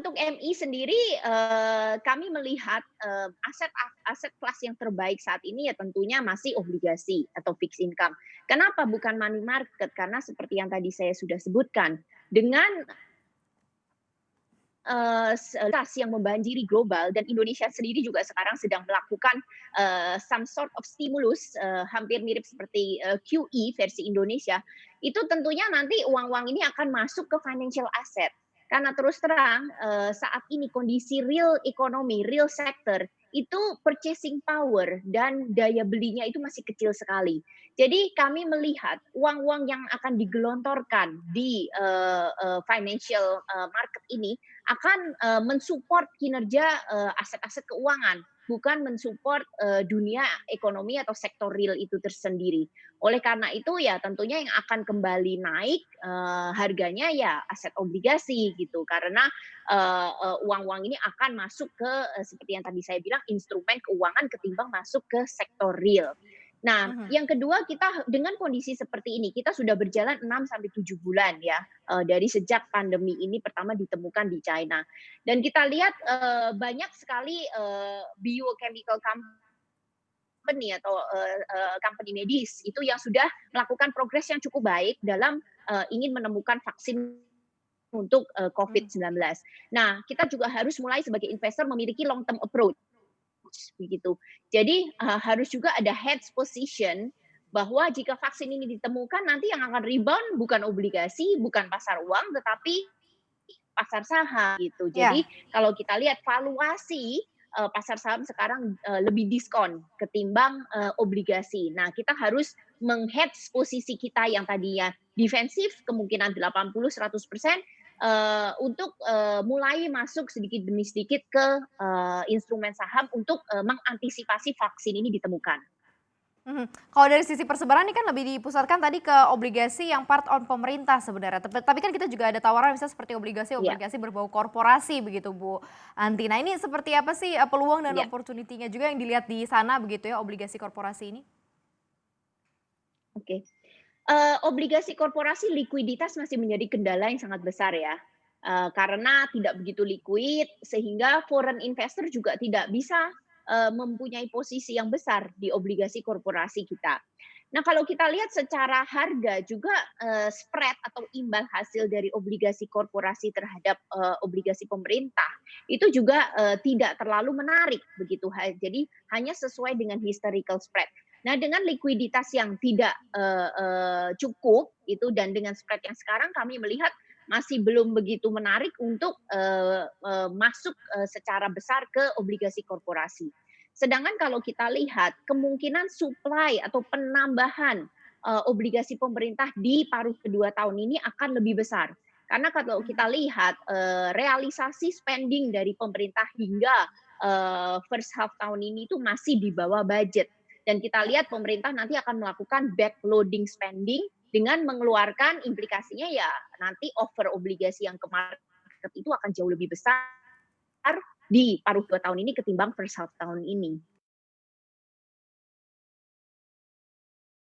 untuk MI sendiri, kami melihat, aset kelas yang terbaik saat ini ya tentunya masih obligasi atau fixed income. Kenapa bukan money market? Karena seperti yang tadi saya sudah sebutkan, dengan yang membanjiri global dan Indonesia sendiri juga sekarang sedang melakukan, some sort of stimulus, hampir mirip seperti, QE versi Indonesia, itu tentunya nanti uang-uang ini akan masuk ke financial asset. Karena terus terang, saat ini kondisi real ekonomi, real sector, itu purchasing power dan daya belinya itu masih kecil sekali. Jadi kami melihat uang-uang yang akan digelontorkan di, financial, market ini akan, mensupport kinerja, aset-aset keuangan, bukan mensupport, dunia ekonomi atau sektor real itu tersendiri. Oleh karena itu ya tentunya yang akan kembali naik, harganya ya aset obligasi gitu, karena, uang-uang ini akan masuk ke, seperti yang tadi saya bilang instrumen keuangan ketimbang masuk ke sektor real. Nah, Mhm. yang kedua kita dengan kondisi seperti ini, kita sudah berjalan 6 sampai 7 bulan ya, dari sejak pandemi ini pertama ditemukan di China. Dan kita lihat, banyak sekali, biochemical company atau, company medis itu yang sudah melakukan progres yang cukup baik dalam, ingin menemukan vaksin untuk, Mmm. COVID-19. Nah, kita juga harus mulai sebagai investor memiliki long term approach, begitu. Jadi, harus juga ada hedge position bahwa jika vaksin ini ditemukan nanti yang akan rebound bukan obligasi, bukan pasar uang, tetapi pasar saham gitu. Jadi Iya. kalau kita lihat valuasi, pasar saham sekarang, lebih diskon ketimbang, obligasi. Nah, kita harus meng-hedge posisi kita yang tadinya defensif kemungkinan 80-100%, untuk, mulai masuk sedikit demi sedikit ke, instrumen saham untuk, mengantisipasi vaksin ini ditemukan. Mhm. Kalau dari sisi persebaran ini kan lebih dipusatkan tadi ke obligasi yang part on pemerintah sebenarnya, tapi kan kita juga ada tawaran misalnya seperti Iya, obligasi-obligasi berbau korporasi begitu Bu Anti. Nah ini seperti apa sih, peluang dan iya, opportunity-nya juga yang dilihat di sana begitu ya, obligasi korporasi ini? oke. Obligasi korporasi likuiditas masih menjadi kendala yang sangat besar ya, karena tidak begitu liquid sehingga foreign investor juga tidak bisa, mempunyai posisi yang besar di obligasi korporasi kita. Nah, kalau kita lihat secara harga juga, spread atau imbal hasil dari obligasi korporasi terhadap, obligasi pemerintah, itu juga, tidak terlalu menarik begitu, jadi hanya sesuai dengan historical spread. Nah, dengan likuiditas yang tidak, cukup itu dan dengan spread yang sekarang kami melihat masih belum begitu menarik untuk, masuk, secara besar ke obligasi korporasi. Sedangkan kalau kita lihat kemungkinan supply atau penambahan, obligasi pemerintah di paruh kedua tahun ini akan lebih besar. Karena kalau Mhm. kita lihat, realisasi spending dari pemerintah hingga, first half tahun ini itu masih di bawah budget. Dan kita Ya. lihat pemerintah nanti akan melakukan backloading spending dengan mengeluarkan implikasinya ya nanti over obligasi yang ke market itu akan jauh lebih besar di paruh 2 tahun ini ketimbang first half tahun ini.